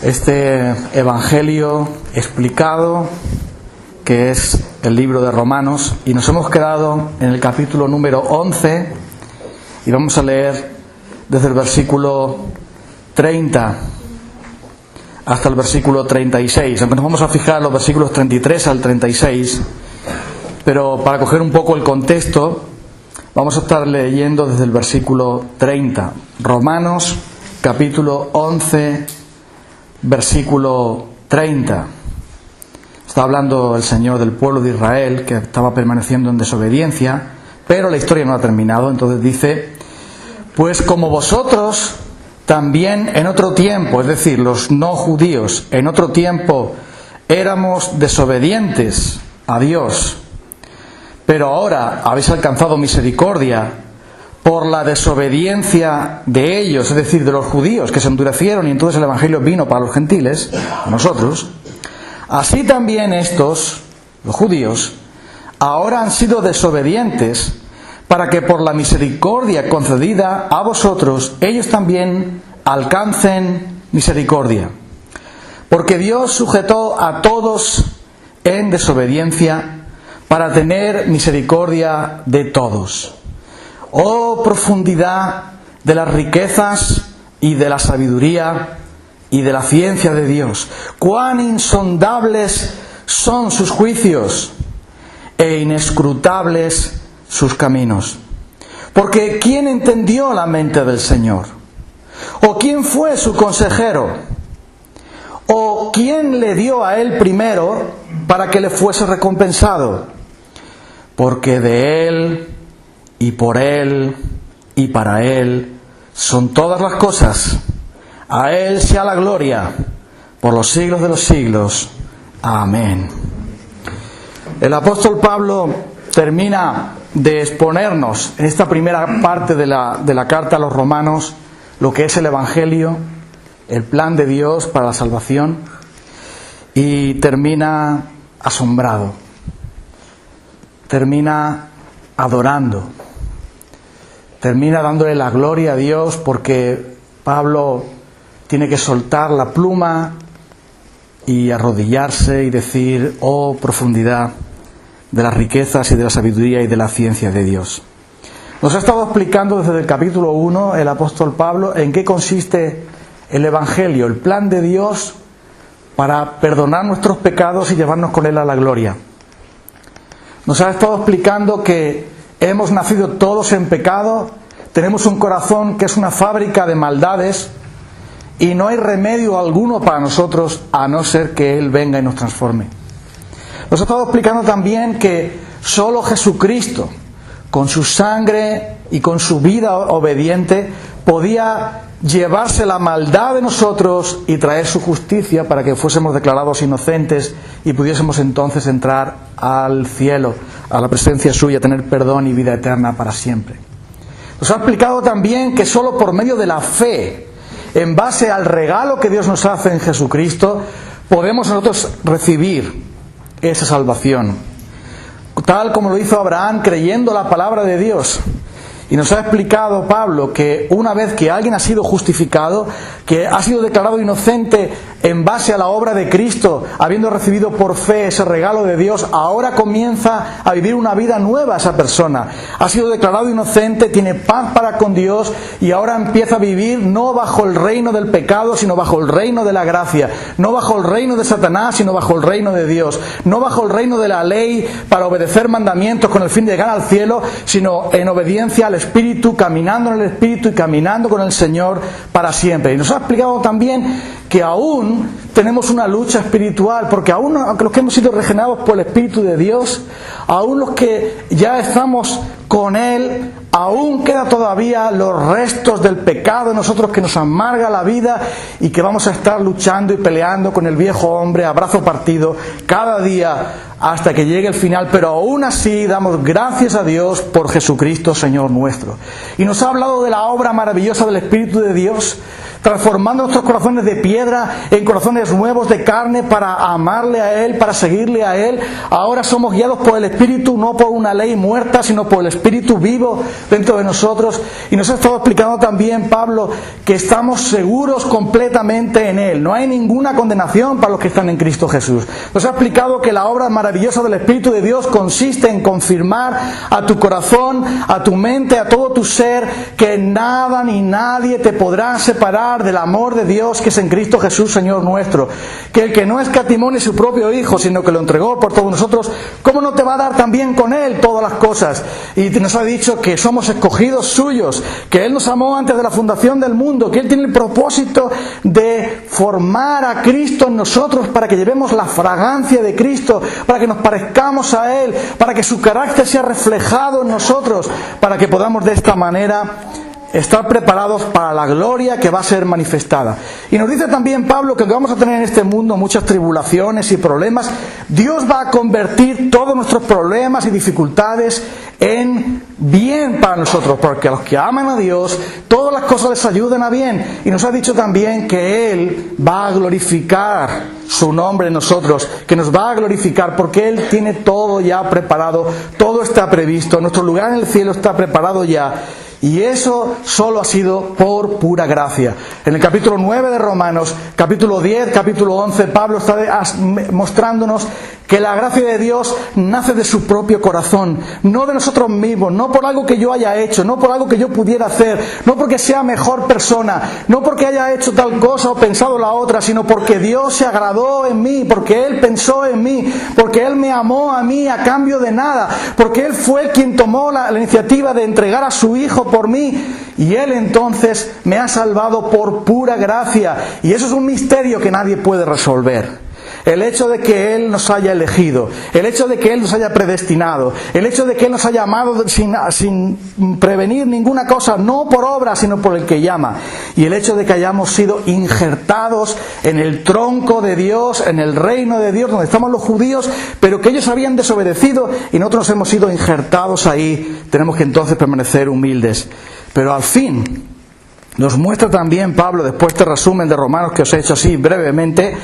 este evangelio explicado que es el libro de Romanos, y nos hemos quedado en el capítulo número 11 y vamos a leer desde el versículo 30 hasta el versículo 36, aunque nos vamos a fijar en los versículos 33 al 36, pero para coger un poco el contexto vamos a estar leyendo desde el versículo 30. Romanos capítulo 11, versículo 30. Está hablando el Señor del pueblo de Israel que estaba permaneciendo en desobediencia, pero la historia no ha terminado. Entonces dice: pues como vosotros también en otro tiempo, es decir, los no judíos, en otro tiempo éramos desobedientes a Dios, pero ahora habéis alcanzado misericordia por la desobediencia de ellos, es decir, de los judíos que se endurecieron y entonces el evangelio vino para los gentiles, a nosotros. Así también estos, los judíos, ahora han sido desobedientes para que por la misericordia concedida a vosotros, ellos también alcancen misericordia. Porque Dios sujetó a todos en desobediencia para tener misericordia de todos. Oh profundidad de las riquezas y de la sabiduría y de la ciencia de Dios. Cuán insondables son sus juicios e inescrutables sus caminos. Porque ¿quién entendió la mente del Señor? ¿O quién fue su consejero? ¿O quién le dio a él primero para que le fuese recompensado? Porque de él y por él y para él son todas las cosas. A él sea la gloria por los siglos de los siglos. Amén. El apóstol Pablo termina de exponernos en esta primera parte de la carta a los romanos lo que es el evangelio, el plan de Dios para la salvación, y termina asombrado, termina adorando, termina dándole la gloria a Dios, porque Pablo tiene que soltar la pluma y arrodillarse y decir: oh profundidad de las riquezas y de la sabiduría y de la ciencia de Dios. Nos ha estado explicando desde el capítulo 1 el apóstol Pablo en qué consiste el evangelio, el plan de Dios para perdonar nuestros pecados y llevarnos con él a la gloria. Nos ha estado explicando que hemos nacido todos en pecado, tenemos un corazón que es una fábrica de maldades y no hay remedio alguno para nosotros a no ser que Él venga y nos transforme. Nos ha estado explicando también que solo Jesucristo, con su sangre y con su vida obediente, podía llevarse la maldad de nosotros y traer su justicia para que fuésemos declarados inocentes y pudiésemos entonces entrar al cielo, a la presencia suya, tener perdón y vida eterna para siempre. Nos ha explicado también que solo por medio de la fe, en base al regalo que Dios nos hace en Jesucristo, podemos nosotros recibir esa salvación, tal como lo hizo Abraham, creyendo la palabra de Dios. Y nos ha explicado Pablo que una vez que alguien ha sido justificado, que ha sido declarado inocente en base a la obra de Cristo, habiendo recibido por fe ese regalo de Dios, ahora comienza a vivir una vida nueva esa persona. Ha sido declarado inocente, tiene paz para con Dios y ahora empieza a vivir no bajo el reino del pecado, sino bajo el reino de la gracia. No bajo el reino de Satanás, sino bajo el reino de Dios. No bajo el reino de la ley para obedecer mandamientos con el fin de llegar al cielo, sino en obediencia al Espíritu, caminando en el Espíritu y caminando con el Señor para siempre. Y nos ha explicado también que aún tenemos una lucha espiritual, porque aún los que hemos sido regenerados por el Espíritu de Dios, aún los que ya estamos con Él, aún queda todavía los restos del pecado en nosotros que nos amarga la vida y que vamos a estar luchando y peleando con el viejo hombre a brazo partido cada día hasta que llegue el final, pero aún así damos gracias a Dios por Jesucristo Señor nuestro. Y nos ha hablado de la obra maravillosa del Espíritu de Dios, transformando nuestros corazones de piedra en corazones nuevos de carne para amarle a Él, para seguirle a Él. Ahora somos guiados por el Espíritu, no por una ley muerta, sino por el Espíritu vivo dentro de nosotros. Y nos ha estado explicando también Pablo que estamos seguros completamente en Él. No hay ninguna condenación para los que están en Cristo Jesús. Nos ha explicado que la obra maravillosa del Espíritu de Dios consiste en confirmar a tu corazón, a tu mente, a todo tu ser, que nada ni nadie te podrá separar del amor de Dios que es en Cristo Jesús, Señor nuestro. Que el que no escatimó ni su propio Hijo, sino que lo entregó por todos nosotros, ¿cómo no te va a dar también con Él todas las cosas? Y nos ha dicho que somos escogidos suyos, que Él nos amó antes de la fundación del mundo, que Él tiene el propósito de formar a Cristo en nosotros para que llevemos la fragancia de Cristo, para que nos parezcamos a Él, para que su carácter sea reflejado en nosotros, para que podamos de esta manera estar preparados para la gloria que va a ser manifestada. Y nos dice también Pablo que aunque vamos a tener en este mundo muchas tribulaciones y problemas, Dios va a convertir todos nuestros problemas y dificultades en bien para nosotros, porque a los que aman a Dios, todas las cosas les ayudan a bien. Y nos ha dicho también que Él va a glorificar su nombre en nosotros, que nos va a glorificar, porque Él tiene todo ya preparado, todo está previsto, nuestro lugar en el cielo está preparado ya. Y eso solo ha sido por pura gracia. En el capítulo 9 de Romanos, capítulo 10, capítulo 11, Pablo está mostrándonos que la gracia de Dios nace de su propio corazón, no de nosotros mismos, no por algo que yo haya hecho, no por algo que yo pudiera hacer, no porque sea mejor persona, no porque haya hecho tal cosa o pensado la otra, sino porque Dios se agradó en mí, porque Él pensó en mí, porque Él me amó a mí a cambio de nada, porque Él fue quien tomó la iniciativa de entregar a su Hijo por mí, y Él entonces me ha salvado por pura gracia. Y eso es un misterio que nadie puede resolver. El hecho de que Él nos haya elegido, el hecho de que Él nos haya predestinado, el hecho de que Él nos haya amado sin prevenir ninguna cosa, no por obra, sino por el que llama. Y el hecho de que hayamos sido injertados en el tronco de Dios, en el reino de Dios, donde estamos los judíos, pero que ellos habían desobedecido y nosotros hemos sido injertados ahí. Tenemos que entonces permanecer humildes. Pero al fin nos muestra también Pablo, después de este resumen de Romanos que os he hecho así brevemente,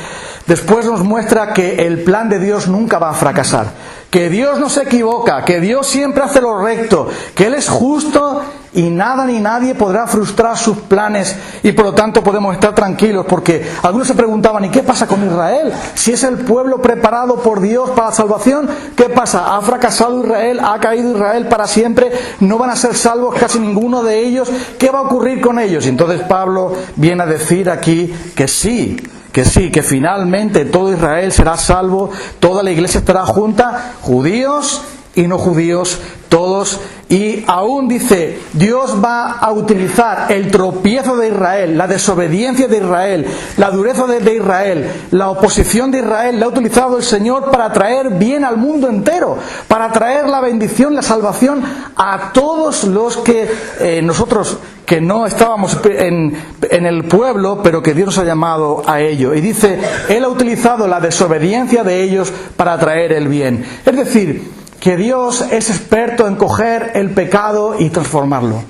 después nos muestra que el plan de Dios nunca va a fracasar, que Dios no se equivoca, que Dios siempre hace lo recto, que Él es justo y nada ni nadie podrá frustrar sus planes, y por lo tanto podemos estar tranquilos, porque algunos se preguntaban, ¿y qué pasa con Israel? Si es el pueblo preparado por Dios para la salvación, ¿qué pasa? ¿Ha fracasado Israel? ¿Ha caído Israel para siempre? ¿No van a ser salvos casi ninguno de ellos? ¿Qué va a ocurrir con ellos? Y entonces Pablo viene a decir aquí que sí, que finalmente todo Israel será salvo, toda la iglesia estará junta, judíos y no judíos, todos. Y aún dice, Dios va a utilizar el tropiezo de Israel, la desobediencia de Israel, la dureza de Israel, la oposición de Israel, la ha utilizado el Señor para traer bien al mundo entero, para traer la bendición, la salvación a todos los que nosotros que no estábamos en el pueblo, pero que Dios nos ha llamado a ello. Y dice, Él ha utilizado la desobediencia de ellos para traer el bien. Es decir, que Dios es experto en coger el pecado y transformarlo.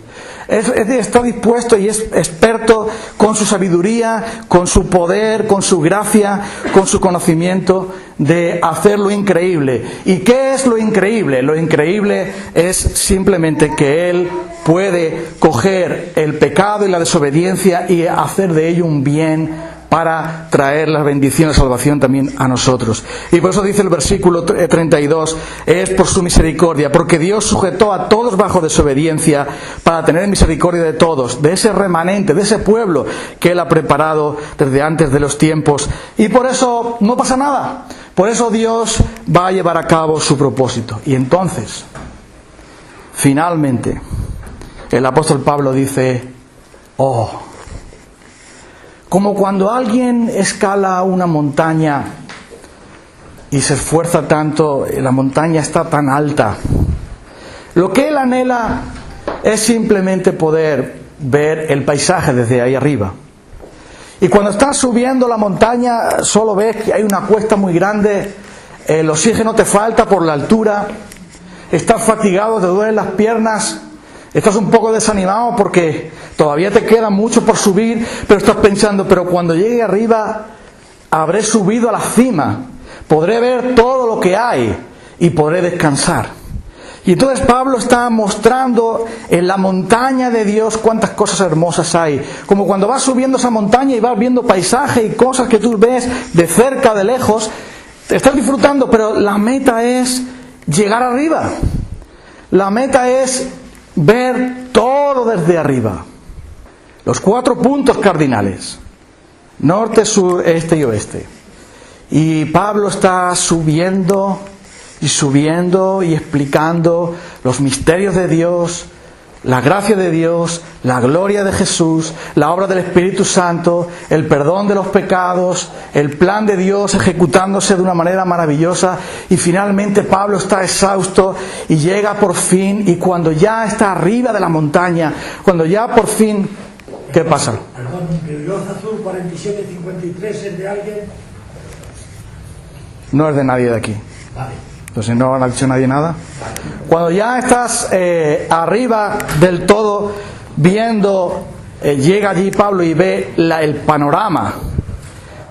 Está dispuesto y es experto con su sabiduría, con su poder, con su gracia, con su conocimiento de hacer lo increíble. ¿Y qué es lo increíble? Lo increíble es simplemente que Él puede coger el pecado y la desobediencia y hacer de ello un bien para traer la bendición y la salvación también a nosotros. Y por eso dice el versículo 32, es por su misericordia, porque Dios sujetó a todos bajo desobediencia para tener misericordia de todos, de ese remanente, de ese pueblo que Él ha preparado desde antes de los tiempos. Y por eso no pasa nada, por eso Dios va a llevar a cabo su propósito. Y entonces, finalmente, el apóstol Pablo dice, como cuando alguien escala una montaña y se esfuerza tanto, la montaña está tan alta. Lo que él anhela es simplemente poder ver el paisaje desde ahí arriba. Y cuando estás subiendo la montaña, solo ves que hay una cuesta muy grande, el oxígeno te falta por la altura, estás fatigado, te duelen las piernas, Estás un poco desanimado porque todavía te queda mucho por subir, pero estás pensando, pero cuando llegue arriba habré subido a la cima, podré ver todo lo que hay y podré descansar. Y entonces Pablo está mostrando en la montaña de Dios cuántas cosas hermosas hay. Como cuando vas subiendo esa montaña y vas viendo paisaje y cosas que tú ves de cerca, de lejos, te estás disfrutando, pero la meta es llegar arriba. La meta es ver todo desde arriba. Los 4 puntos cardinales: norte, sur, este y oeste. Y Pablo está subiendo y explicando los misterios de Dios, la gracia de Dios, la gloria de Jesús, la obra del Espíritu Santo, el perdón de los pecados, el plan de Dios ejecutándose de una manera maravillosa. Y finalmente Pablo está exhausto y llega por fin, y cuando ya está arriba de la montaña, cuando ya por fin, ¿qué pasa? Perdón, el reloj azul 4753 es de alguien. No es de nadie de aquí. Vale. Entonces no ha dicho nadie nada. Cuando ya estás arriba del todo, viendo, llega allí Pablo y ve el panorama,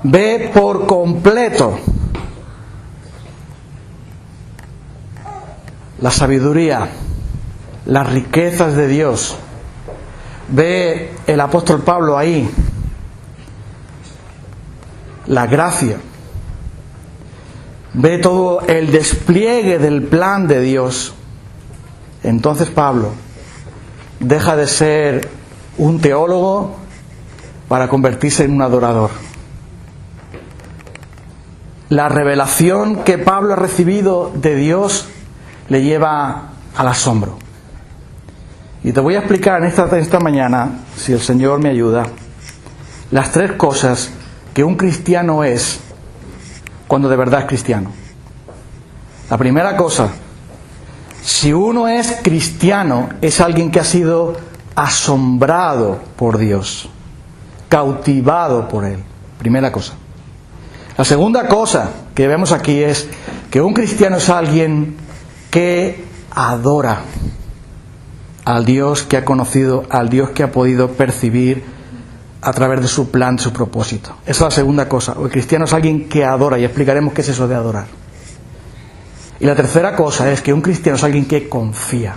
ve por completo la sabiduría, las riquezas de Dios. Ve el apóstol Pablo ahí, la gracia. Ve todo el despliegue del plan de Dios. Entonces Pablo deja de ser un teólogo para convertirse en un adorador. La revelación que Pablo ha recibido de Dios le lleva al asombro. Y te voy a explicar en esta mañana, si el Señor me ayuda, las 3 cosas que un cristiano es cuando de verdad es cristiano. La primera cosa: si uno es cristiano, es alguien que ha sido asombrado por Dios, cautivado por Él. Primera cosa. La segunda cosa que vemos aquí es que un cristiano es alguien que adora al Dios que ha conocido, al Dios que ha podido percibir a través de su plan, de su propósito. Esa es la segunda cosa. El cristiano es alguien que adora, y explicaremos qué es eso de adorar. Y la tercera cosa es que un cristiano es alguien que confía.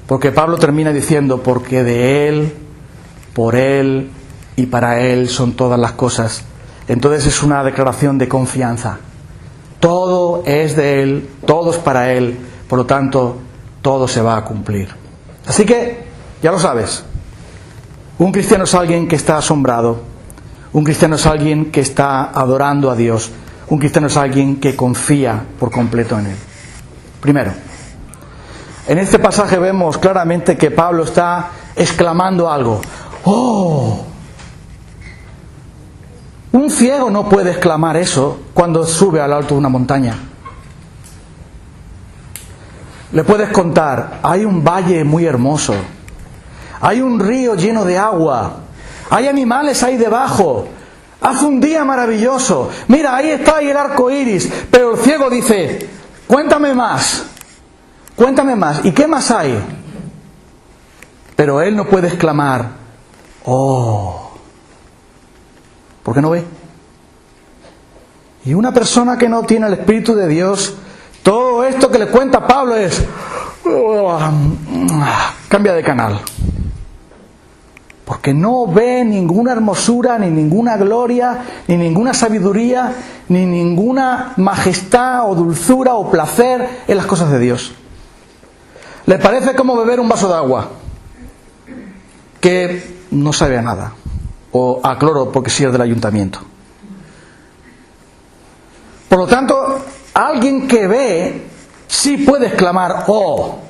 Porque Pablo termina diciendo, porque de Él, por Él y para Él son todas las cosas. Entonces es una declaración de confianza. Todo es de Él, todo es para Él, por lo tanto, todo se va a cumplir. Así que, ya lo sabes. Un cristiano es alguien que está asombrado. Un cristiano es alguien que está adorando a Dios. Un cristiano es alguien que confía por completo en Él. Primero, en este pasaje vemos claramente que Pablo está exclamando algo. ¡Oh! Un ciego no puede exclamar eso cuando sube al alto de una montaña. Le puedes contar, hay un valle muy hermoso. Hay un río lleno de agua. Hay animales ahí debajo. Hace un día maravilloso. Mira, ahí está el arco iris. Pero el ciego dice, cuéntame más. Cuéntame más. ¿Y qué más hay? Pero él no puede exclamar, oh. ¿Por qué no ve? Y una persona que no tiene el Espíritu de Dios, todo esto que le cuenta Pablo es, cambia de canal. Porque no ve ninguna hermosura, ni ninguna gloria, ni ninguna sabiduría, ni ninguna majestad o dulzura o placer en las cosas de Dios. Le parece como beber un vaso de agua, que no sabe a nada, o a cloro porque sí es del ayuntamiento. Por lo tanto, alguien que ve sí puede exclamar, oh.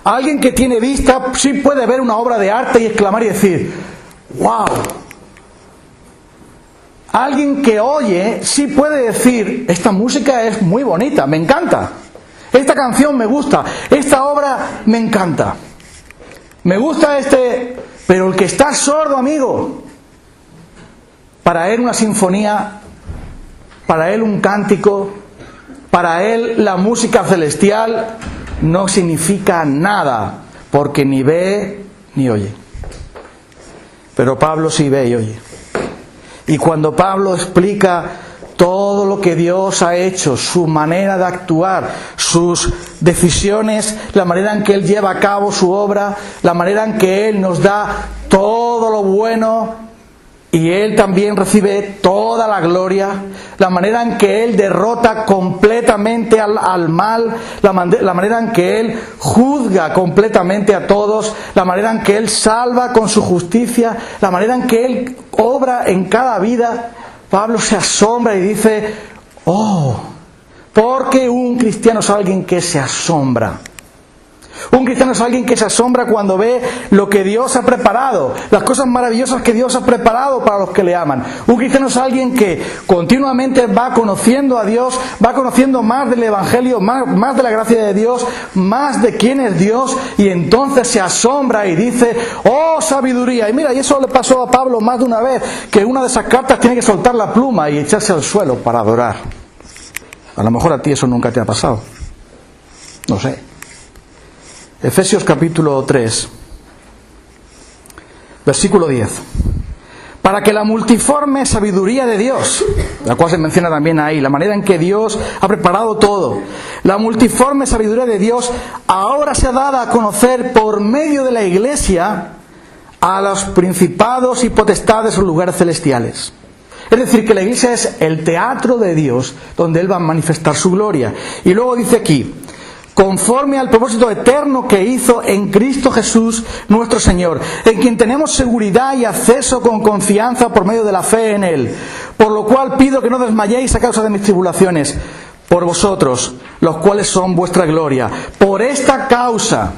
Alguien que tiene vista sí puede ver una obra de arte y exclamar y decir, wow. Alguien que oye sí puede decir, esta música es muy bonita, me encanta. Esta canción me gusta, esta obra me encanta. Me gusta pero el que está sordo, amigo, para él una sinfonía, para él un cántico, para él la música celestial no significa nada, porque ni ve ni oye. Pero Pablo sí ve y oye. Y cuando Pablo explica todo lo que Dios ha hecho, su manera de actuar, sus decisiones, la manera en que Él lleva a cabo su obra, la manera en que Él nos da todo lo bueno y Él también recibe toda la gloria, la manera en que Él derrota completamente al mal, la manera en que Él juzga completamente a todos, la manera en que Él salva con su justicia, la manera en que Él obra en cada vida, Pablo se asombra y dice, oh, porque un cristiano es alguien que se asombra. Un cristiano es alguien que se asombra cuando ve lo que Dios ha preparado, las cosas maravillosas que Dios ha preparado para los que le aman. Un cristiano es alguien que continuamente va conociendo a Dios, va conociendo más del Evangelio, más de la gracia de Dios, más de quién es Dios, y entonces se asombra y dice, oh sabiduría. Y mira, y eso le pasó a Pablo más de una vez, que una de esas cartas tiene que soltar la pluma y echarse al suelo para adorar. A lo mejor a ti eso nunca te ha pasado. No sé. Efesios capítulo 3, versículo 10. Para que la multiforme sabiduría de Dios, la cual se menciona también ahí, la manera en que Dios ha preparado todo, la multiforme sabiduría de Dios ahora sea dada a conocer por medio de la Iglesia a los principados y potestades en lugares celestiales. Es decir, que la Iglesia es el teatro de Dios donde Él va a manifestar su gloria. Y luego dice aquí, conforme al propósito eterno que hizo en Cristo Jesús nuestro Señor, en quien tenemos seguridad y acceso con confianza por medio de la fe en Él. Por lo cual pido que no desmayéis a causa de mis tribulaciones, por vosotros, los cuales son vuestra gloria. Por esta causa,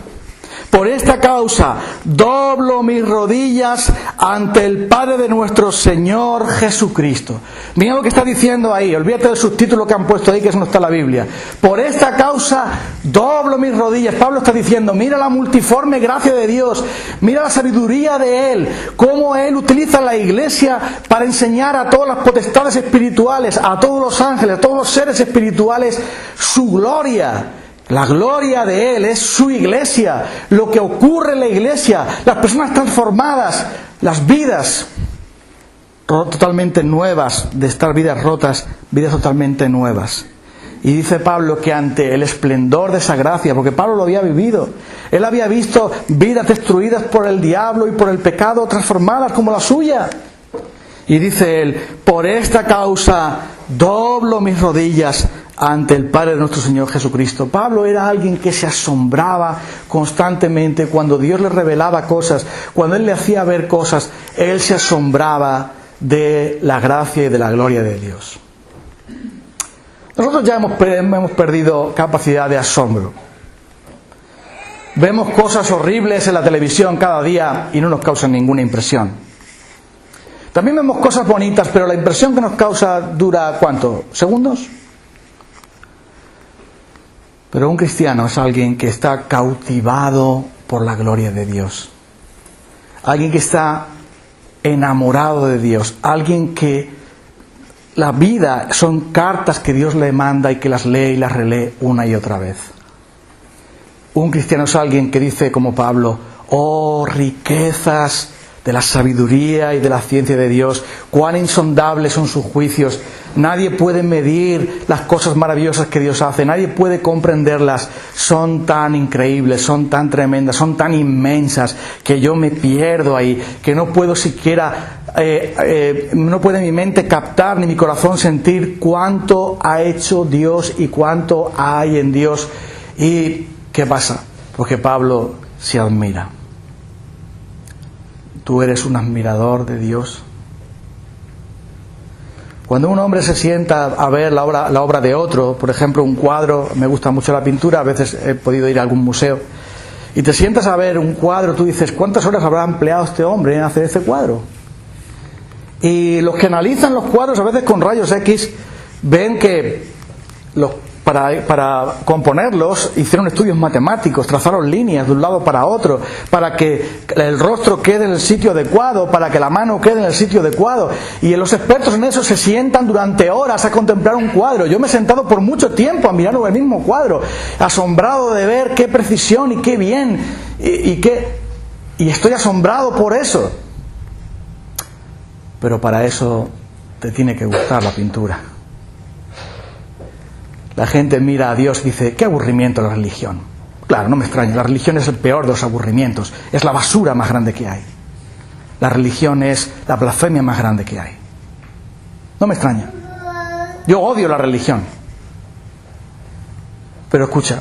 doblo mis rodillas ante el Padre de nuestro Señor Jesucristo. Mira lo que está diciendo ahí, olvídate del subtítulo que han puesto ahí, que eso no está en la Biblia. Por esta causa doblo mis rodillas. Pablo está diciendo, mira la multiforme gracia de Dios, mira la sabiduría de Él, cómo Él utiliza la Iglesia para enseñar a todas las potestades espirituales, a todos los ángeles, a todos los seres espirituales, su gloria. La gloria de Él es su iglesia, lo que ocurre en la iglesia, las personas transformadas, las vidas totalmente nuevas, de estar vidas rotas, vidas totalmente nuevas. Y dice Pablo que ante el esplendor de esa gracia, porque Pablo lo había vivido, él había visto vidas destruidas por el diablo y por el pecado, transformadas como la suya. Y dice él, por esta causa doblo mis rodillas ante el Padre de nuestro Señor Jesucristo. Pablo era alguien que se asombraba constantemente cuando Dios le revelaba cosas, cuando Él le hacía ver cosas, Él se asombraba de la gracia y de la gloria de Dios. Nosotros ya hemos perdido capacidad de asombro. Vemos cosas horribles en la televisión cada día y no nos causan ninguna impresión. También vemos cosas bonitas, pero la impresión que nos causa dura, ¿cuánto? ¿Segundos? Pero un cristiano es alguien que está cautivado por la gloria de Dios. Alguien que está enamorado de Dios. Alguien que la vida son cartas que Dios le manda y que las lee y las relee una y otra vez. Un cristiano es alguien que dice como Pablo, oh riquezas de la sabiduría y de la ciencia de Dios, cuán insondables son sus juicios. Nadie puede medir las cosas maravillosas que Dios hace, nadie puede comprenderlas. Son tan increíbles, son tan tremendas, son tan inmensas que yo me pierdo ahí, que no puedo siquiera, no puede mi mente captar ni mi corazón sentir cuánto ha hecho Dios y cuánto hay en Dios. ¿Y qué pasa? Porque Pablo se admira. ¿Tú eres un admirador de Dios? Cuando un hombre se sienta a ver la obra de otro, por ejemplo un cuadro, me gusta mucho la pintura, a veces he podido ir a algún museo, y te sientas a ver un cuadro, tú dices, ¿cuántas horas habrá empleado este hombre en hacer este cuadro? Y los que analizan los cuadros, a veces con rayos X, ven que para componerlos hicieron estudios matemáticos, trazaron líneas de un lado para otro, para que el rostro quede en el sitio adecuado, para que la mano quede en el sitio adecuado. Y los expertos en eso se sientan durante horas a contemplar un cuadro. Yo me he sentado por mucho tiempo a mirar el mismo cuadro, asombrado de ver qué precisión y qué bien. ¿Y qué? Y estoy asombrado por eso. Pero para eso te tiene que gustar la pintura. La gente mira a Dios y dice, qué aburrimiento la religión. Claro, no me extraña, la religión es el peor de los aburrimientos, es la basura más grande que hay. La religión es la blasfemia más grande que hay. No me extraña. Yo odio la religión. Pero escucha,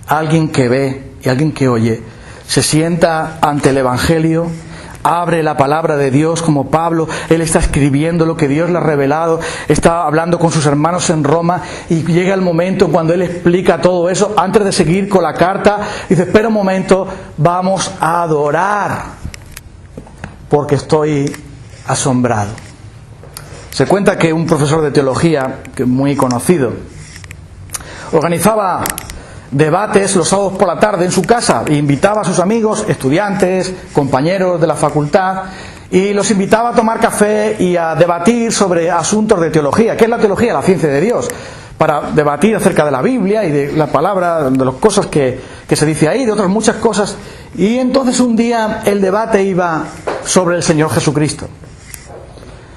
alguien que ve y alguien que oye, se sienta ante el Evangelio, abre la palabra de Dios como Pablo, él está escribiendo lo que Dios le ha revelado, está hablando con sus hermanos en Roma y llega el momento cuando él explica todo eso, antes de seguir con la carta, dice, espera un momento, vamos a adorar, porque estoy asombrado. Se cuenta que un profesor de teología, que es muy conocido, organizaba debates los sábados por la tarde en su casa e invitaba a sus amigos, estudiantes, compañeros de la facultad, y los invitaba a tomar café y a debatir sobre asuntos de teología. ¿Qué es la teología? La ciencia de Dios. Para debatir acerca de la Biblia y de la palabra, de las cosas que se dice ahí, de otras muchas cosas. Y entonces un día el debate iba sobre el Señor Jesucristo.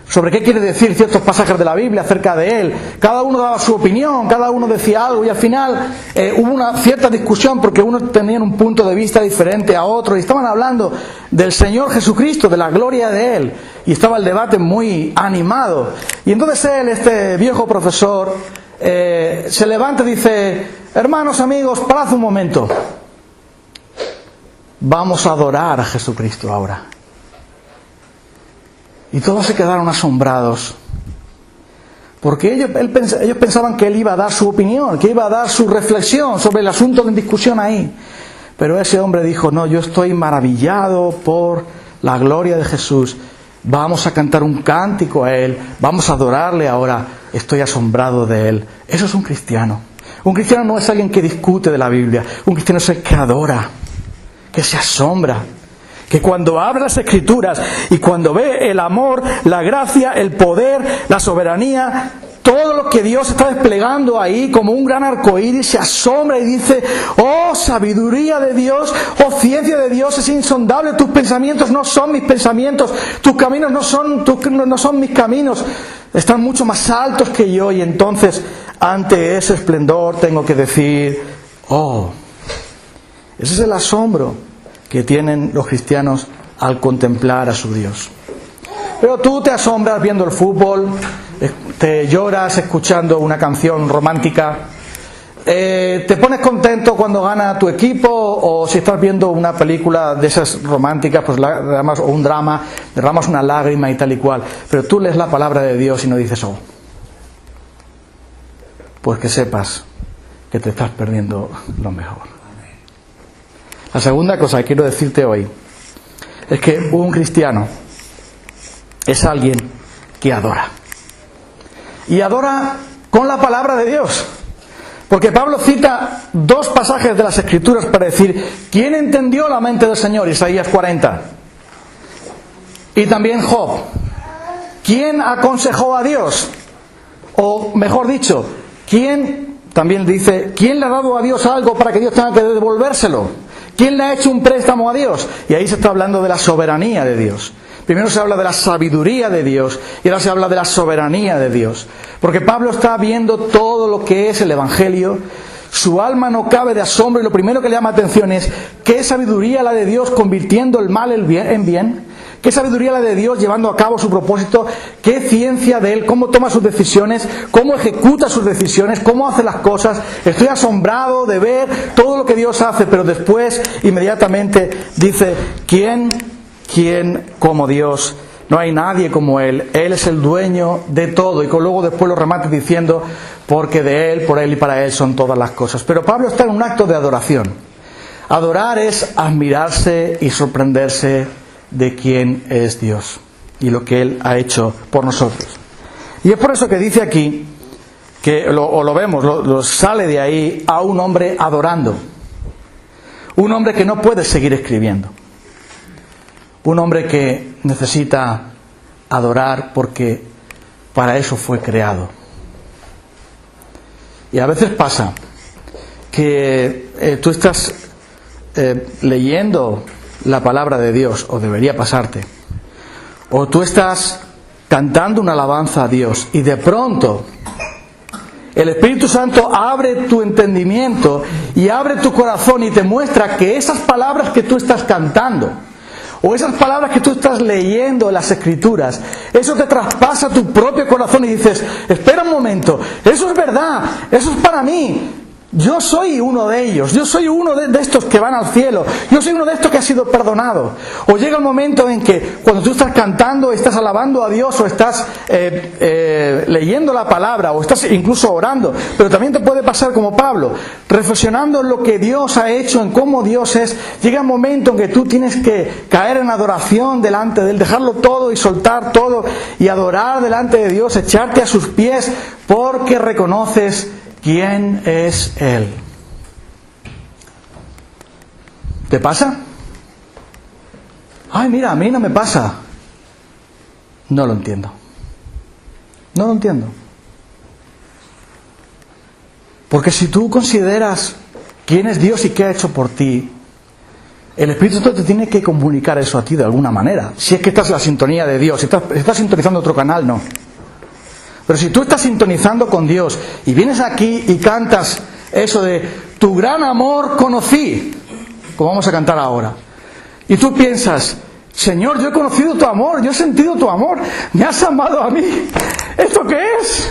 Sobre qué quiere decir ciertos pasajes de la Biblia acerca de Él. Cada uno daba su opinión, cada uno decía algo y al final hubo una cierta discusión porque unos tenían un punto de vista diferente a otro y estaban hablando del Señor Jesucristo, de la gloria de Él, y estaba el debate muy animado. Y entonces él, este viejo profesor, se levanta y dice, hermanos, amigos, parad un momento, vamos a adorar a Jesucristo ahora. Y todos se quedaron asombrados, porque ellos pensaban que él iba a dar su opinión, que iba a dar su reflexión sobre el asunto en discusión ahí. Pero ese hombre dijo, no, yo estoy maravillado por la gloria de Jesús, vamos a cantar un cántico a Él, vamos a adorarle ahora, estoy asombrado de Él. Eso es un cristiano. Un cristiano no es alguien que discute de la Biblia, un cristiano es el que adora, que se asombra, que cuando abre las Escrituras y cuando ve el amor, la gracia, el poder, la soberanía, todo lo que Dios está desplegando ahí como un gran arcoíris, se asombra y dice, oh sabiduría de Dios, oh ciencia de Dios, es insondable, tus pensamientos no son mis pensamientos, tus caminos no son mis caminos, están mucho más altos que yo. Y entonces ante ese esplendor tengo que decir, oh, ese es el asombro que tienen los cristianos al contemplar a su Dios. Pero tú te asombras viendo el fútbol, te lloras escuchando una canción romántica, te pones contento cuando gana tu equipo, o si estás viendo una película de esas románticas, pues o un drama, derramas una lágrima y tal y cual. Pero tú lees la palabra de Dios y no dices, oh, pues que sepas que te estás perdiendo lo mejor. La segunda cosa que quiero decirte hoy es que un cristiano es alguien que adora. Y adora con la palabra de Dios. Porque Pablo cita dos pasajes de las Escrituras para decir, ¿quién entendió la mente del Señor? Isaías 40. Y también Job. ¿Quién aconsejó a Dios? O mejor dicho, ¿quién le ha dado a Dios algo para que Dios tenga que devolvérselo? ¿Quién le ha hecho un préstamo a Dios? Y ahí se está hablando de la soberanía de Dios. Primero se habla de la sabiduría de Dios y ahora se habla de la soberanía de Dios. Porque Pablo está viendo todo lo que es el Evangelio, su alma no cabe de asombro y lo primero que le llama atención es ¿qué sabiduría la de Dios convirtiendo el mal en bien? ¿Qué sabiduría la de Dios llevando a cabo su propósito? ¿Qué ciencia de Él? ¿Cómo toma sus decisiones? ¿Cómo ejecuta sus decisiones? ¿Cómo hace las cosas? Estoy asombrado de ver todo lo que Dios hace, pero después inmediatamente dice, ¿quién como Dios? No hay nadie como Él. Él es el dueño de todo. Y luego después lo remata diciendo, porque de Él, por Él y para Él son todas las cosas. Pero Pablo está en un acto de adoración. Adorar es admirarse y sorprenderse de quién es Dios y lo que Él ha hecho por nosotros. Y es por eso que dice aquí, que lo vemos, sale de ahí a un hombre adorando. Un hombre que no puede seguir escribiendo. Un hombre que necesita adorar porque para eso fue creado. Y a veces pasa que tú estás leyendo la palabra de Dios, o debería pasarte, o tú estás cantando una alabanza a Dios y de pronto el Espíritu Santo abre tu entendimiento y abre tu corazón y te muestra que esas palabras que tú estás cantando o esas palabras que tú estás leyendo en las Escrituras, eso te traspasa tu propio corazón y dices, espera un momento, eso es verdad, eso es para mí. Yo soy uno de ellos, yo soy uno de estos que van al cielo, yo soy uno de estos que ha sido perdonado. O llega el momento en que cuando tú estás cantando, estás alabando a Dios, o estás leyendo la palabra, o estás incluso orando, pero también te puede pasar como Pablo, reflexionando en lo que Dios ha hecho, en cómo Dios es. Llega el momento en que tú tienes que caer en adoración delante de Él, dejarlo todo y soltar todo y adorar delante de Dios, echarte a sus pies, porque reconoces ¿quién es Él? ¿Te pasa? Ay, mira, a mí no me pasa. No lo entiendo. No lo entiendo. Porque si tú consideras quién es Dios y qué ha hecho por ti, el Espíritu Santo te tiene que comunicar eso a ti de alguna manera. Si es que estás en la sintonía de Dios, si estás sintonizando otro canal, no. Pero si tú estás sintonizando con Dios y vienes aquí y cantas eso de tu gran amor conocí, como vamos a cantar ahora, y tú piensas, Señor, yo he conocido tu amor, yo he sentido tu amor, me has amado a mí, ¿esto qué es?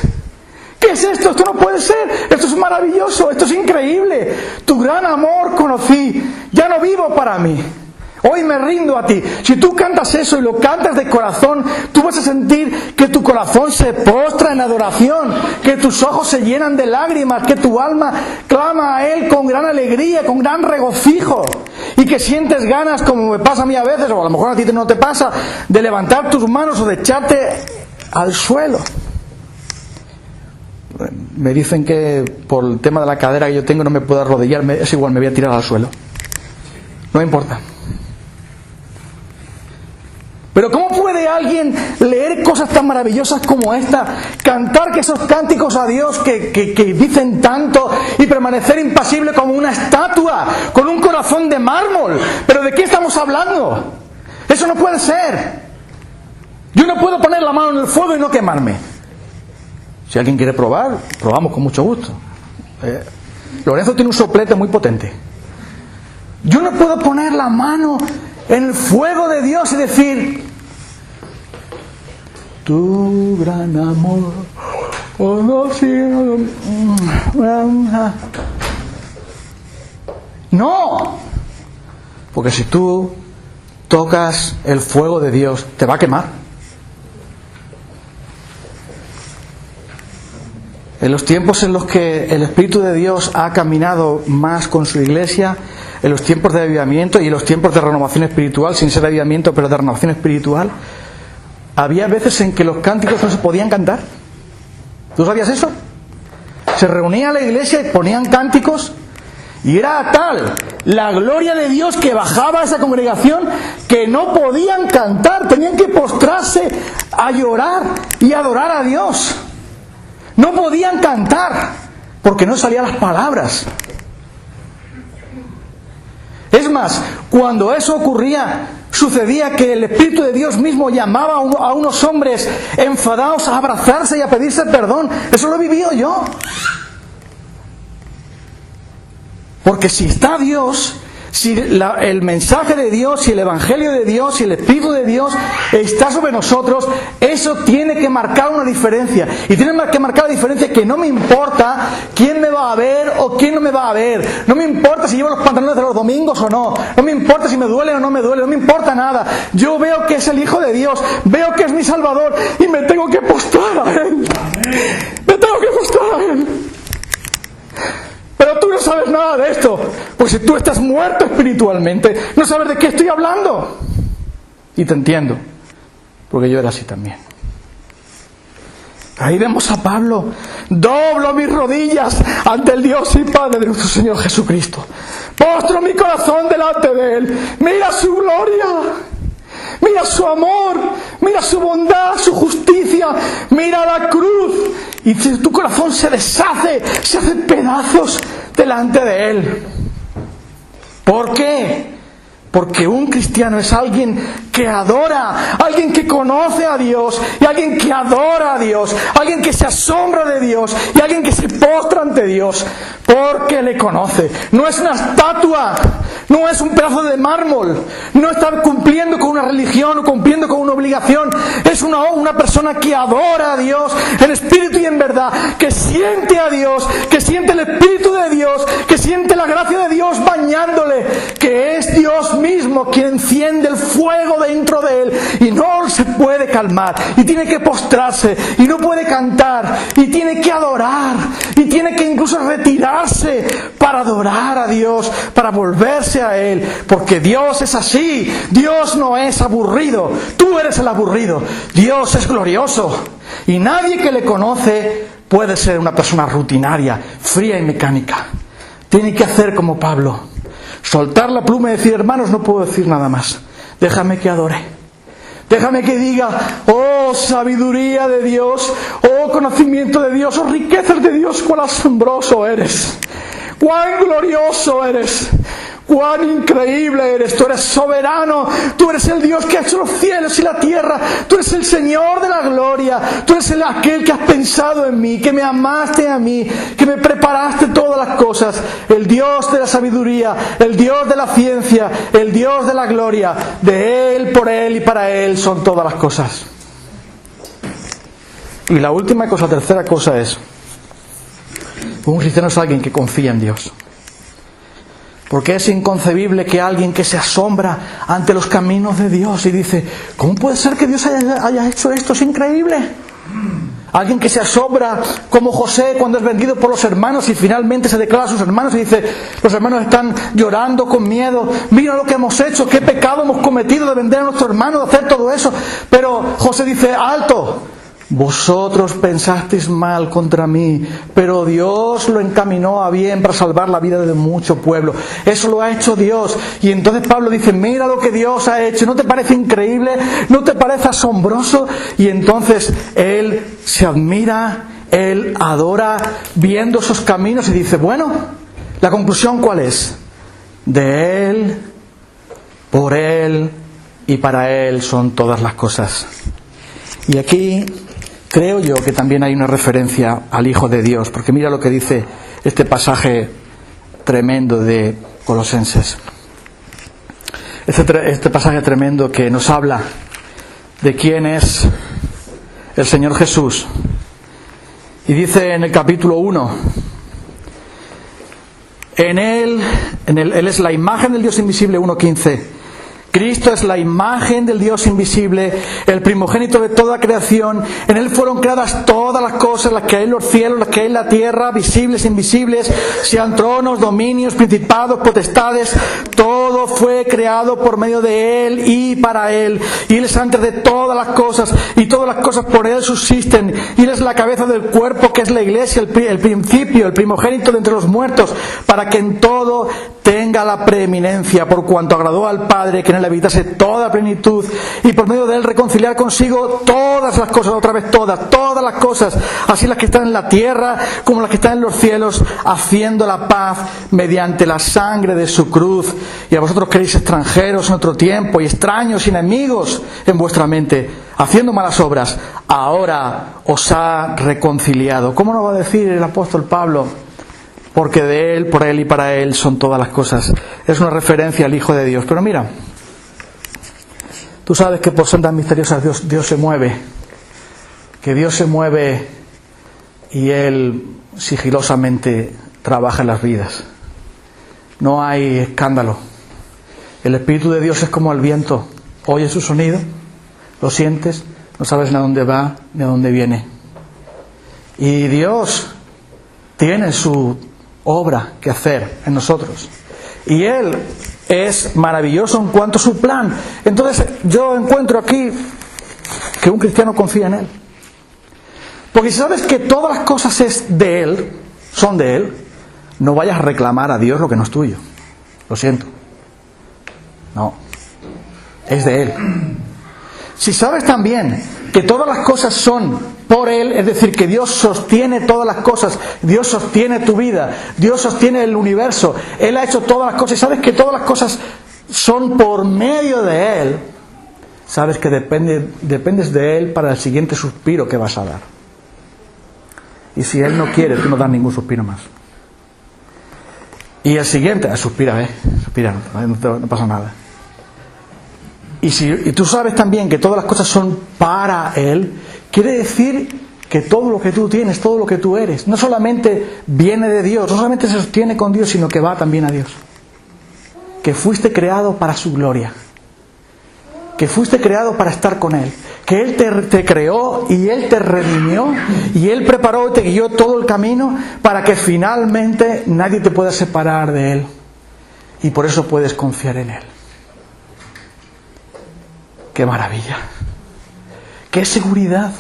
¿Qué es esto? Esto no puede ser, esto es maravilloso, esto es increíble, tu gran amor conocí, ya no vivo para mí. Hoy me rindo a ti. Si tú cantas eso y lo cantas de corazón, tú vas a sentir que tu corazón se postra en adoración, que tus ojos se llenan de lágrimas, que tu alma clama a Él con gran alegría, con gran regocijo, y que sientes ganas, como me pasa a mí a veces, o a lo mejor a ti no te pasa, de levantar tus manos o de echarte al suelo. Me dicen que por el tema de la cadera que yo tengo no me puedo arrodillar, es igual, me voy a tirar al suelo. No me importa. Pero ¿cómo puede alguien leer cosas tan maravillosas como esta, cantar que esos cánticos a Dios que dicen tanto y permanecer impasible como una estatua, con un corazón de mármol? ¿Pero de qué estamos hablando? Eso no puede ser. Yo no puedo poner la mano en el fuego y no quemarme. Si alguien quiere probar, probamos con mucho gusto. Lorenzo tiene un soplete muy potente. Yo no puedo poner la mano en el fuego de Dios y decir, tu gran amor, no, porque si tú tocas el fuego de Dios, te va a quemar. En los tiempos en los que el Espíritu de Dios ha caminado más con su iglesia, en los tiempos de avivamiento y en los tiempos de renovación espiritual, sin ser avivamiento pero de renovación espiritual, había veces en que los cánticos no se podían cantar. ¿Tú sabías eso? Se reunía la iglesia y ponían cánticos y era tal la gloria de Dios que bajaba a esa congregación que no podían cantar, tenían que postrarse a llorar y adorar a Dios. No podían cantar porque no salían las palabras. Es más, cuando eso ocurría, sucedía que el Espíritu de Dios mismo llamaba a unos hombres enfadados a abrazarse y a pedirse perdón. Eso lo he vivido yo. Porque si está Dios, si el mensaje de Dios, si el Evangelio de Dios, si el Espíritu de Dios está sobre nosotros, eso tiene que marcar una diferencia. Y tiene que marcar la diferencia que no me importa quién me va a ver o quién no me va a ver. No me importa si llevo los pantalones de los domingos o no. No me importa si me duele o no me duele. No me importa nada. Yo veo que es el Hijo de Dios. Veo que es mi Salvador y me tengo que postrar a Él. Me tengo que postrar a Él. Pero tú no sabes nada de esto, pues si tú estás muerto espiritualmente, no sabes de qué estoy hablando. Y te entiendo, porque yo era así también. Ahí vemos a Pablo, doblo mis rodillas ante el Dios y Padre de nuestro Señor Jesucristo. Postro mi corazón delante de Él. Mira su gloria, mira su amor, mira su bondad, su justicia, mira la cruz. Y tu corazón se deshace, se hace pedazos delante de Él. ¿Por qué? Porque un cristiano es alguien que adora, alguien que conoce a Dios, y alguien que adora a Dios, alguien que se asombra de Dios, y alguien que se postra ante Dios, porque le conoce. No es una estatua, no es un pedazo de mármol, no está cumpliendo con una religión o cumpliendo con una obligación. Es una persona que adora a Dios en espíritu y en verdad, que siente a Dios, que siente el Espíritu de Dios, que siente la gracia de Dios bañándole, que es Dios mismo quien enciende el fuego dentro de él y no se puede calmar y tiene que postrarse y no puede cantar y tiene que adorar y tiene que incluso retirarse para adorar a Dios, para volverse a Él, porque Dios es así. Dios no es aburrido, tú eres el aburrido. Dios es glorioso y nadie que le conoce puede ser una persona rutinaria, fría y mecánica. Tiene que hacer como Pablo, soltar la pluma y decir: hermanos, no puedo decir nada más, déjame que adore, déjame que diga: oh sabiduría de Dios, oh conocimiento de Dios, oh riquezas de Dios, cuán asombroso eres, cuán glorioso eres, cuán increíble eres. Tú eres soberano, tú eres el Dios que ha hecho los cielos y la tierra, tú eres el Señor de la gloria, tú eres aquel que has pensado en mí, que me amaste a mí, que me preparaste todas las cosas, el Dios de la sabiduría, el Dios de la ciencia, el Dios de la gloria. De Él, por Él y para Él son todas las cosas. Y la última cosa, tercera cosa es: un cristiano es alguien que confía en Dios. Porque es inconcebible que alguien que se asombra ante los caminos de Dios y dice: ¿cómo puede ser que Dios haya hecho esto? Es increíble. Alguien que se asombra como José cuando es vendido por los hermanos y finalmente se declara a sus hermanos y dice: los hermanos están llorando con miedo, mira lo que hemos hecho, qué pecado hemos cometido de vender a nuestro hermano, de hacer todo eso. Pero José dice: alto, vosotros pensasteis mal contra mí, pero Dios lo encaminó a bien para salvar la vida de mucho pueblo. Eso lo ha hecho Dios. Y entonces Pablo dice: mira lo que Dios ha hecho, ¿no te parece increíble? ¿No te parece asombroso? Y entonces él se admira, él adora viendo esos caminos y dice: bueno, ¿la conclusión cuál es? De Él, por Él y para Él son todas las cosas. Y aquí creo yo que también hay una referencia al Hijo de Dios, porque mira lo que dice este pasaje tremendo de Colosenses. Este pasaje tremendo que nos habla de quién es el Señor Jesús. Y dice en el capítulo 1: Él es la imagen del Dios invisible, 1:15. Cristo es la imagen del Dios invisible, el primogénito de toda creación. En Él fueron creadas todas las cosas, las que hay en los cielos, las que hay en la tierra, visibles e invisibles, sean tronos, dominios, principados, potestades. Todo fue creado por medio de Él y para Él. Y Él es antes de todas las cosas, y todas las cosas por Él subsisten. Y Él es la cabeza del cuerpo, que es la iglesia, el principio, el primogénito de entre los muertos, para que en todo tenga la preeminencia, por cuanto agradó al Padre que en Él habitase toda plenitud, y por medio de Él reconciliar consigo todas las cosas, otra vez todas las cosas, así las que están en la tierra como las que están en los cielos, haciendo la paz mediante la sangre de su cruz. Y a vosotros que erais extranjeros en otro tiempo y extraños y enemigos en vuestra mente, haciendo malas obras, ahora os ha reconciliado. ¿Cómo nos va a decir el apóstol Pablo? Porque de Él, por Él y para Él son todas las cosas. Es una referencia al Hijo de Dios. Pero mira, tú sabes que por sendas misteriosas Dios se mueve. Que Dios se mueve y Él sigilosamente trabaja en las vidas. No hay escándalo. El Espíritu de Dios es como el viento. Oyes su sonido, lo sientes, no sabes ni a dónde va ni a dónde viene. Y Dios tiene su obra que hacer en nosotros. Y Él es maravilloso en cuanto a su plan. Entonces yo encuentro aquí que un cristiano confía en Él. Porque si sabes que todas las cosas es de Él, son de Él, no vayas a reclamar a Dios lo que no es tuyo. Lo siento. No. Es de Él. Si sabes también que todas las cosas son por Él, es decir, que Dios sostiene todas las cosas, Dios sostiene tu vida, Dios sostiene el universo, Él ha hecho todas las cosas y sabes que todas las cosas son por medio de Él, sabes que dependes de Él para el siguiente suspiro que vas a dar. Y si Él no quiere, tú no das ningún suspiro más. Y el siguiente, suspira, no pasa nada. Y tú sabes también que todas las cosas son para Él, quiere decir que todo lo que tú tienes, todo lo que tú eres, no solamente viene de Dios, no solamente se sostiene con Dios, sino que va también a Dios. Que fuiste creado para su gloria. Que fuiste creado para estar con Él. Que Él te creó y Él te redimió y Él preparó y te guió todo el camino para que finalmente nadie te pueda separar de Él. Y por eso puedes confiar en Él. ¡Qué maravilla! ¡Qué seguridad!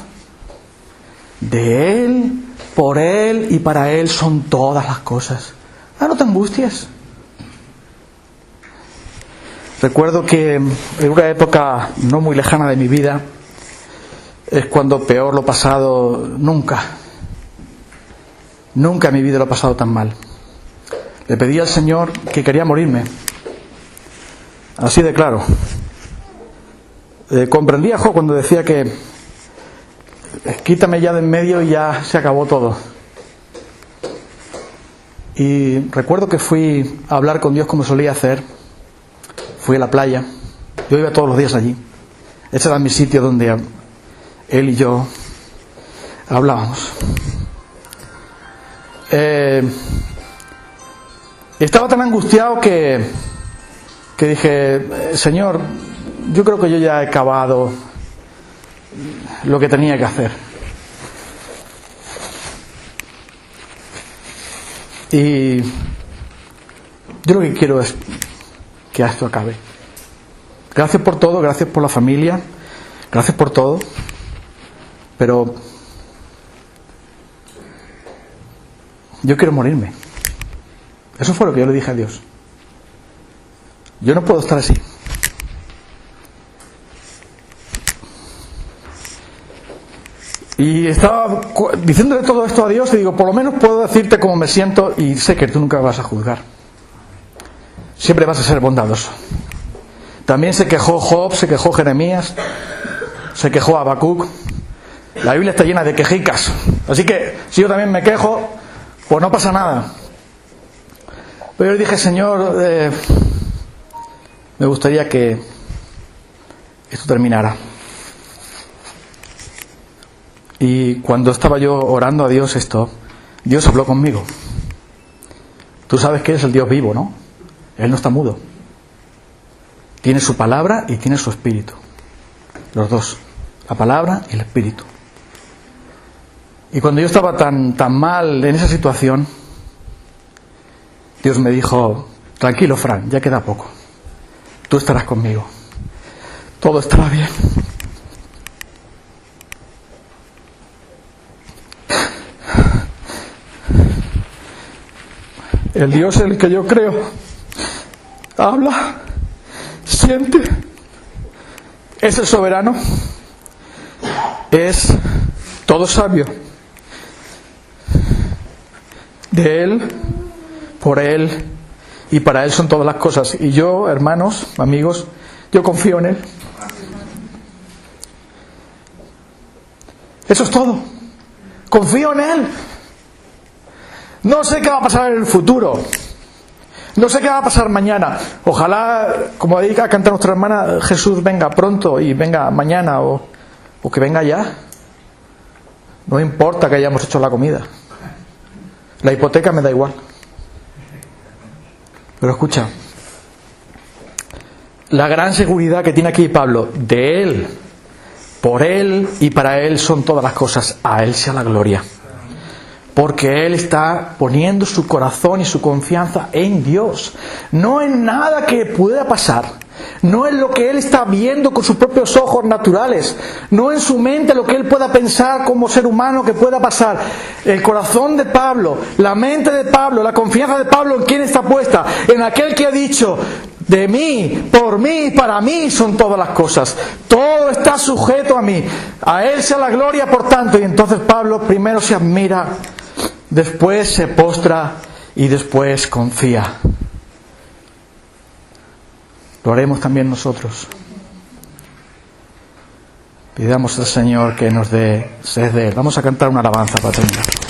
De Él, por Él y para Él son todas las cosas. No te angusties. Recuerdo que en una época no muy lejana de mi vida es cuando peor lo he pasado. Nunca en mi vida lo he pasado tan mal. Le pedí al Señor que quería morirme. Así de claro. Comprendí a Job cuando decía que quítame ya de en medio y ya se acabó todo. Y recuerdo que fui a hablar con Dios como solía hacer. Fui a la playa. Yo iba todos los días allí. Ese era mi sitio donde Él y yo hablábamos. Estaba tan angustiado que dije, Señor, yo creo que yo ya he acabado lo que tenía que hacer. Y yo lo que quiero es que esto acabe. Gracias por todo, gracias por la familia, gracias por todo, pero yo quiero morirme. Eso fue lo que yo le dije a Dios. Yo no puedo estar así. Y estaba diciéndole todo esto a Dios y digo, por lo menos puedo decirte cómo me siento y sé que tú nunca me vas a juzgar. Siempre vas a ser bondadoso. También se quejó Job, se quejó Jeremías, se quejó Habacuc. La Biblia está llena de quejicas. Así que si yo también me quejo, pues no pasa nada. Pero yo dije, Señor, me gustaría que esto terminara. Y cuando estaba yo orando a Dios esto, Dios habló conmigo. Tú sabes que es el Dios vivo, ¿no? Él no está mudo. Tiene su palabra y tiene su espíritu. Los dos. La palabra y el espíritu. Y cuando yo estaba tan mal en esa situación, Dios me dijo, tranquilo, Fran, ya queda poco. Tú estarás conmigo. Todo estará bien. El Dios en el que yo creo habla, siente, es el soberano, es todo sabio. De Él, por Él y para Él son todas las cosas. Y yo, hermanos, amigos, yo confío en Él. Eso es todo. Confío en Él. No sé qué va a pasar en el futuro. No sé qué va a pasar mañana. Ojalá, como ha cantado nuestra hermana, Jesús venga pronto y venga mañana o que venga ya. No importa que hayamos hecho la comida. La hipoteca me da igual. Pero escucha, la gran seguridad que tiene aquí Pablo, de Él, por Él y para Él son todas las cosas. A Él sea la gloria. Porque Él está poniendo su corazón y su confianza en Dios. No en nada que pueda pasar. No en lo que Él está viendo con sus propios ojos naturales. No en su mente lo que Él pueda pensar como ser humano que pueda pasar. El corazón de Pablo, la mente de Pablo, la confianza de Pablo, ¿en quién está puesta? En aquel que ha dicho, de mí, por mí, para mí son todas las cosas. Todo todo está sujeto a mí. A Él sea la gloria, por tanto. Y entonces Pablo primero se admira, después se postra y después confía. Lo haremos también nosotros. Pidamos al Señor que nos dé sed de Él. Vamos a cantar una alabanza para terminar.